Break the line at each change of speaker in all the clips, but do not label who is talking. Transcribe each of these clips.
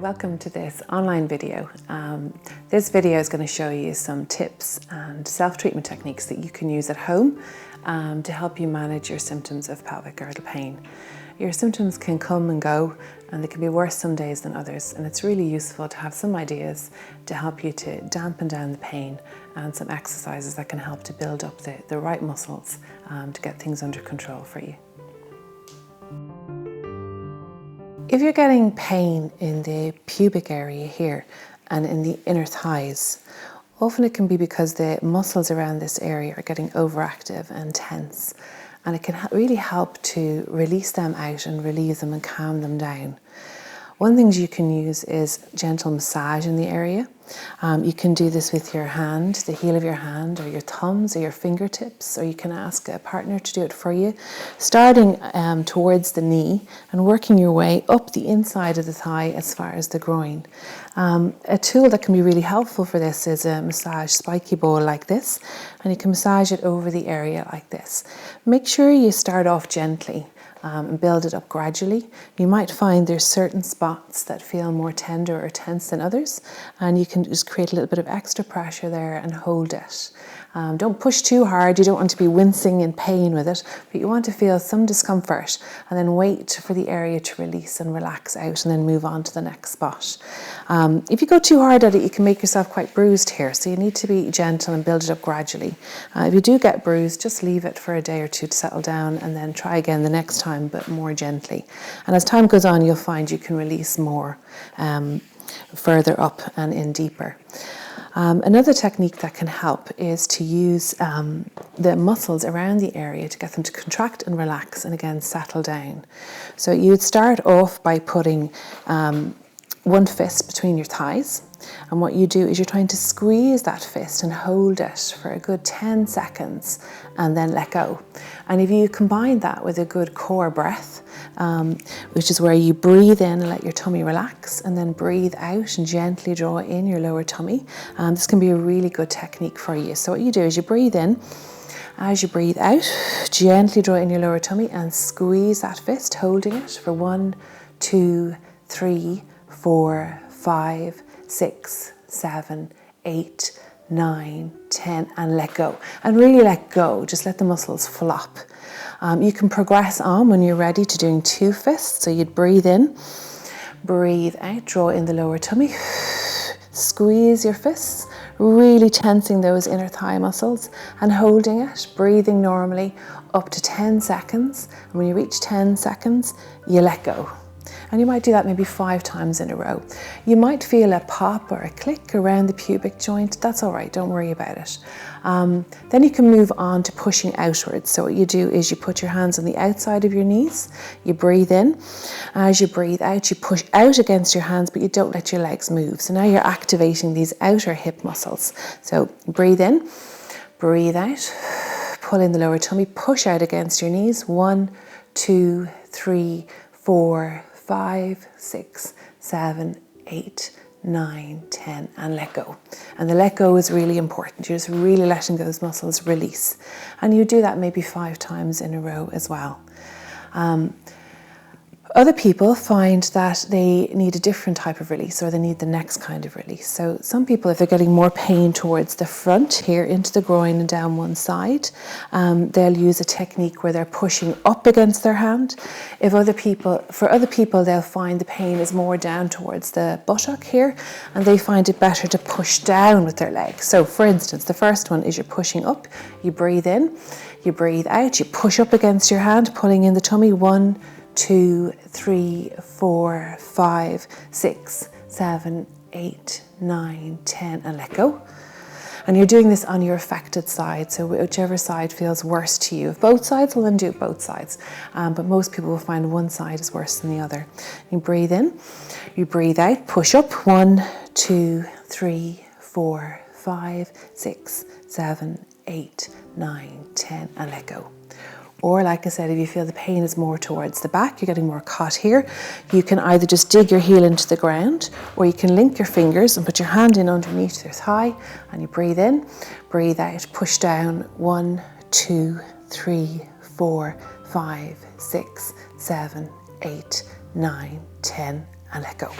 Welcome to this online video. This video is going to show you some tips and self-treatment techniques that you can use at home to help you manage your symptoms of pelvic girdle pain. Your symptoms can come and go, and they can be worse some days than others, and it's really useful to have some ideas to help you to dampen down the pain and some exercises that can help to build up the right muscles to get things under control for you. If you're getting pain in the pubic area here and in the inner thighs, often it can be because the muscles around this area are getting overactive and tense, and it can really help to release them out and relieve them and calm them down. One thing you can use is gentle massage in the area. You can do this with your hand, the heel of your hand, or your thumbs or your fingertips, or you can ask a partner to do it for you, starting towards the knee and working your way up the inside of the thigh as far as the groin. A tool that can be really helpful for this is a massage spiky ball like this, and you can massage it over the area like this. Make sure you start off gently and build it up gradually. You might find there's certain spots that feel more tender or tense than others, and you can just create a little bit of extra pressure there and hold it. Don't push too hard. You don't want to be wincing in pain with it, but you want to feel some discomfort and then wait for the area to release and relax out and then move on to the next spot. If you go too hard at it, you can make yourself quite bruised here, so you need to be gentle and build it up gradually. If you do get bruised, just leave it for a day or two to settle down and then try again the next time, but more gently. And as time goes on, you'll find you can release more further up and in deeper. Another technique that can help is to use the muscles around the area to get them to contract and relax and again settle down. So you would start off by putting one fist between your thighs, and what you do is you're trying to squeeze that fist and hold it for a good 10 seconds and then let go. And if you combine that with a good core breath, which is where you breathe in and let your tummy relax, and then breathe out and gently draw in your lower tummy, this can be a really good technique for you. So what you do is you breathe in. As you breathe out, gently draw in your lower tummy and squeeze that fist, holding it for 1, 2, 3, 4, 5, 6, 7, 8, 9, 10, and let go. And really let go, just let the muscles flop. You can progress on when you're ready to doing 2 fists. So you'd breathe in, breathe out, draw in the lower tummy, squeeze your fists, really tensing those inner thigh muscles and holding it, breathing normally up to 10 seconds. And when you reach 10 seconds, you let go. And you might do that maybe 5 times in a row. You might feel a pop or a click around the pubic joint. That's all right, don't worry about it. Then you can move on to pushing outwards. So what you do is you put your hands on the outside of your knees, you breathe in. As you breathe out, you push out against your hands, but you don't let your legs move. So now you're activating these outer hip muscles. So breathe in, breathe out, pull in the lower tummy, push out against your knees. 1, 2, 3, 4, 5, 6, 7, 8, 9, 10, and let go. And the let go is really important. You're just really letting those muscles release. And you do that maybe 5 times in a row as well. Other people find that they need a different type of release, or they need the next kind of release. So some people, if they're getting more pain towards the front here into the groin and down one side, they'll use a technique where they're pushing up against their hand. For other people, they'll find the pain is more down towards the buttock here, and they find it better to push down with their legs. So for instance, the first one is you're pushing up, you breathe in, you breathe out, you push up against your hand, pulling in the tummy. 1, 2, 3, 4, 5, 6, 7, 8, 9, 10, and let go. And you're doing this on your affected side, so whichever side feels worse to you. If both sides, well then do both sides. But most people will find one side is worse than the other. You breathe in, you breathe out, push up. 1, 2, 3, 4, 5, 6, 7, 8, 9, 10, and let go. Or like I said, if you feel the pain is more towards the back, you're getting more caught here, you can either just dig your heel into the ground, or you can link your fingers and put your hand in underneath your thigh, and you breathe in, breathe out, push down. 1, 2, 3, 4, 5, 6, 7, 8, 9, 10, and let go.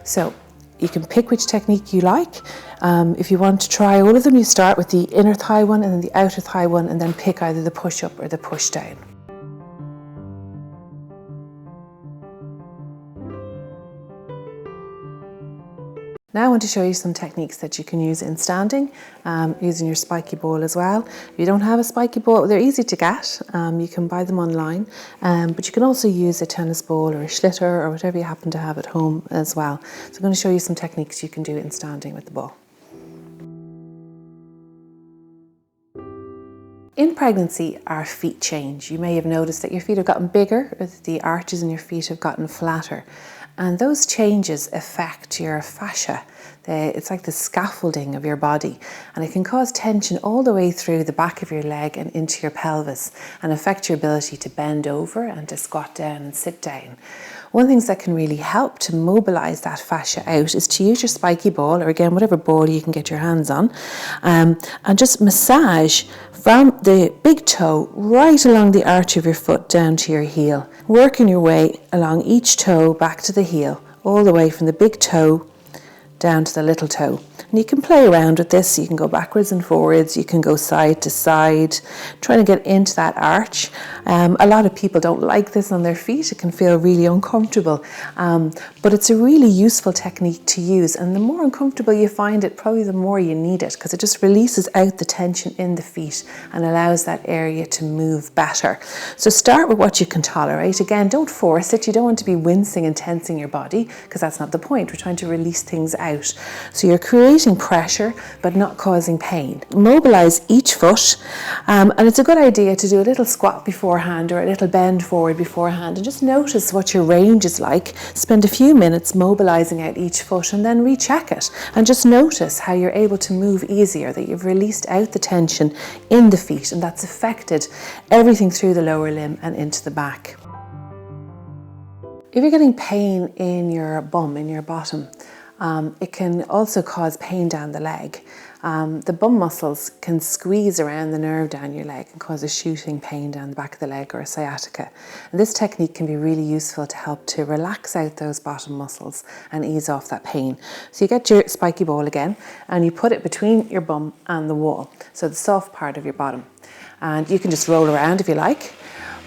So you can pick which technique you like. If you want to try all of them, you start with the inner thigh one and then the outer thigh one, and then pick either the push up or the push down. Now I want to show you some techniques that you can use in standing, using your spiky ball as well. If you don't have a spiky ball, they're easy to get. You can buy them online, but you can also use a tennis ball or a schlitter or whatever you happen to have at home as well. So I'm going to show you some techniques you can do in standing with the ball. In pregnancy, our feet change. You may have noticed that your feet have gotten bigger, or that the arches in your feet have gotten flatter. And those changes affect your fascia. It's like the scaffolding of your body, and it can cause tension all the way through the back of your leg and into your pelvis and affect your ability to bend over and to squat down and sit down. One of the things that can really help to mobilize that fascia out is to use your spiky ball, or again, whatever ball you can get your hands on, and just massage from the big toe right along the arch of your foot down to your heel, working your way along each toe back to the heel, all the way from the big toe down to the little toe. And you can play around with this. You can go backwards and forwards, you can go side to side, trying to get into that arch. A lot of people don't like this on their feet. It can feel really uncomfortable, but it's a really useful technique to use, and the more uncomfortable you find it, probably the more you need it, because it just releases out the tension in the feet and allows that area to move better. So start with what you can tolerate. Again, don't force it. You don't want to be wincing and tensing your body, because that's not the point. We're trying to release things out. So you're creating pressure but not causing pain. Mobilize each foot, and it's a good idea to do a little squat beforehand or a little bend forward beforehand, and just notice what your range is like. Spend a few minutes mobilizing out each foot and then recheck it, and just notice how you're able to move easier, that you've released out the tension in the feet, and that's affected everything through the lower limb and into the back. If you're getting pain in your bum, in your bottom, it can also cause pain down the leg. The bum muscles can squeeze around the nerve down your leg and cause a shooting pain down the back of the leg, or a sciatica. And this technique can be really useful to help to relax out those bottom muscles and ease off that pain. So you get your spiky ball again, and you put it between your bum and the wall, so the soft part of your bottom. And you can just roll around if you like,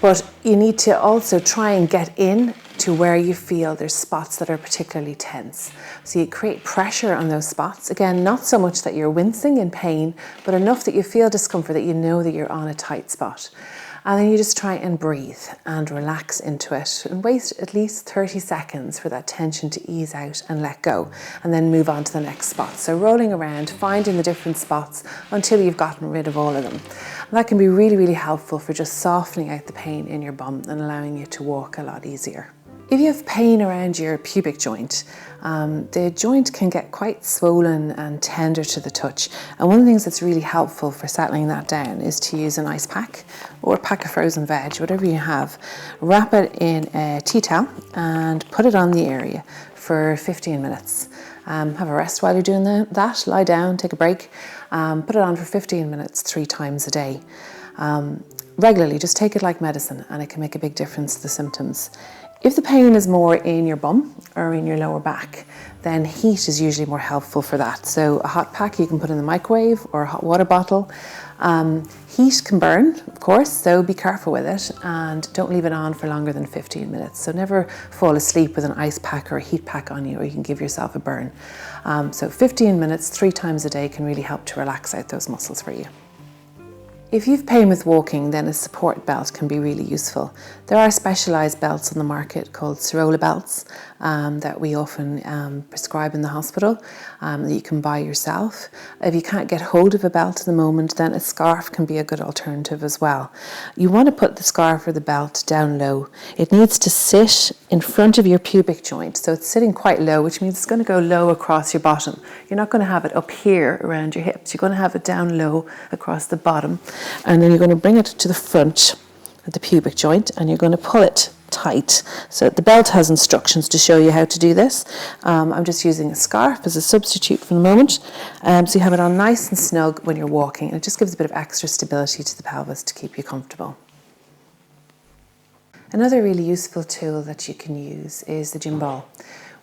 but you need to also try and get in to where you feel there's spots that are particularly tense. So you create pressure on those spots. Again, not so much that you're wincing in pain, but enough that you feel discomfort, that you know that you're on a tight spot. And then you just try and breathe and relax into it, and wait at least 30 seconds for that tension to ease out and let go, and then move on to the next spot. So rolling around, finding the different spots until you've gotten rid of all of them. And that can be really, really helpful for just softening out the pain in your bum and allowing you to walk a lot easier. If you have pain around your pubic joint, the joint can get quite swollen and tender to the touch. And one of the things that's really helpful for settling that down is to use an ice pack or a pack of frozen veg, whatever you have. Wrap it in a tea towel and put it on the area for 15 minutes. Have a rest while you're doing that. Lie down, take a break. Put it on for 15 minutes 3 times a day. Regularly, just take it like medicine, and it can make a big difference to the symptoms. If the pain is more in your bum or in your lower back, then heat is usually more helpful for that. So a hot pack you can put in the microwave, or a hot water bottle. Heat can burn, of course, so be careful with it, and don't leave it on for longer than 15 minutes. So never fall asleep with an ice pack or a heat pack on you, or you can give yourself a burn. So 15 minutes 3 times a day can really help to relax out those muscles for you. If you've pain with walking, then a support belt can be really useful. There are specialised belts on the market called Sorola belts that we often prescribe in the hospital, that you can buy yourself. If you can't get hold of a belt at the moment, then a scarf can be a good alternative as well. You want to put the scarf or the belt down low. It needs to sit in front of your pubic joint, so it's sitting quite low, which means it's going to go low across your bottom. You're not going to have it up here around your hips. You're going to have it down low across the bottom, and then you're going to bring it to the front of the pubic joint, and you're going to pull it tight. So the belt has instructions to show you how to do this. I'm just using a scarf as a substitute for the moment. So you have it on nice and snug when you're walking, and it just gives a bit of extra stability to the pelvis to keep you comfortable. Another really useful tool that you can use is the gym ball.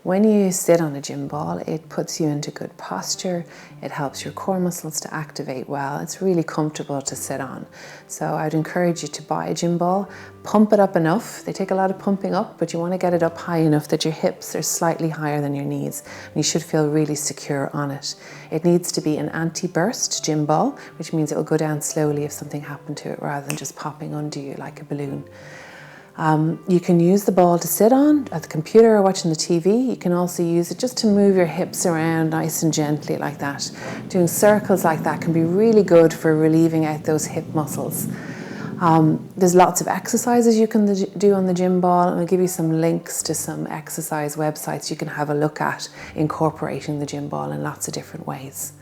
When you sit on a gym ball, it puts you into good posture. It helps your core muscles to activate well. It's really comfortable to sit on. So I'd encourage you to buy a gym ball, pump it up enough. They take a lot of pumping up, but you want to get it up high enough that your hips are slightly higher than your knees. And you should feel really secure on it. It needs to be an anti-burst gym ball, which means it will go down slowly if something happened to it rather than just popping under you like a balloon. You can use the ball to sit on at the computer or watching the TV. You can also use it just to move your hips around nice and gently like that. Doing circles like that can be really good for relieving out those hip muscles. There's lots of exercises you can do on the gym ball, and I'll give you some links to some exercise websites you can have a look at incorporating the gym ball in lots of different ways.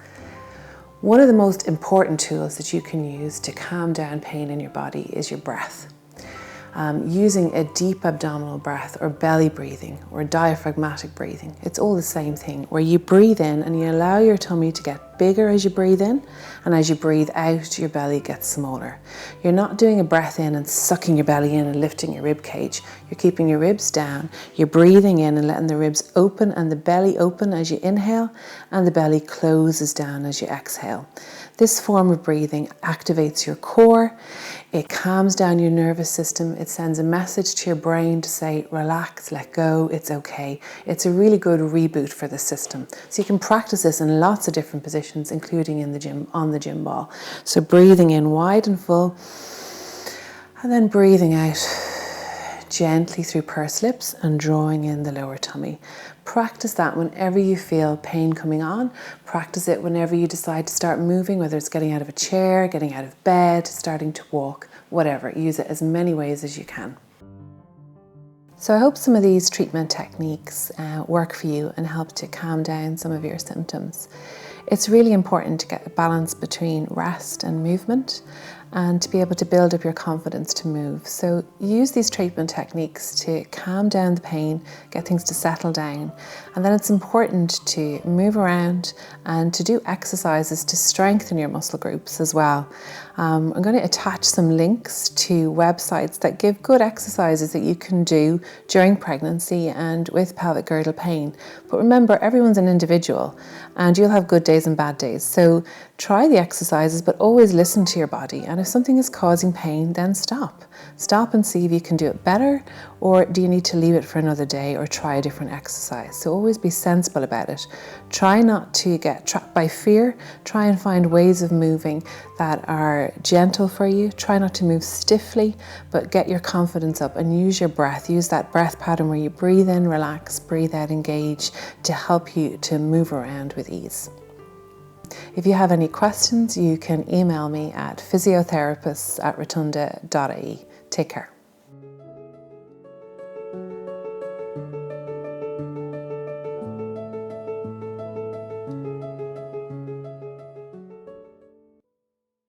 One of the most important tools that you can use to calm down pain in your body is your breath. Using a deep abdominal breath or belly breathing or diaphragmatic breathing. It's all the same thing, where you breathe in and you allow your tummy to get bigger as you breathe in, and as you breathe out, your belly gets smaller. You're not doing a breath in and sucking your belly in and lifting your rib cage. You're keeping your ribs down. You're breathing in and letting the ribs open and the belly open as you inhale, and the belly closes down as you exhale. This form of breathing activates your core. It calms down your nervous system. It sends a message to your brain to say, relax, let go, it's okay. It's a really good reboot for the system. So you can practice this in lots of different positions, including in the gym, on the gym ball. So breathing in wide and full, and then breathing out gently through pursed lips and drawing in the lower tummy. Practice that whenever you feel pain coming on. Practice it whenever you decide to start moving, whether it's getting out of a chair, getting out of bed, starting to walk, whatever. Use it as many ways as you can. So I hope some of these treatment techniques work for you and help to calm down some of your symptoms. It's really important to get a balance between rest and movement, and to be able to build up your confidence to move. So use these treatment techniques to calm down the pain, get things to settle down. And then it's important to move around and to do exercises to strengthen your muscle groups as well. I'm going to attach some links to websites that give good exercises that you can do during pregnancy and with pelvic girdle pain. But remember, everyone's an individual and you'll have good days and bad days. So try the exercises, but always listen to your body. And if something is causing pain, then stop. Stop and see if you can do it better, or do you need to leave it for another day or try a different exercise. So always be sensible about it. Try not to get trapped by fear. Try and find ways of moving that are gentle for you. Try not to move stiffly, but get your confidence up and use your breath. Use that breath pattern where you breathe in, relax, breathe out, engage, to help you to move around with ease. If you have any questions, you can email me at physiotherapists@rotunda.ie. Take care.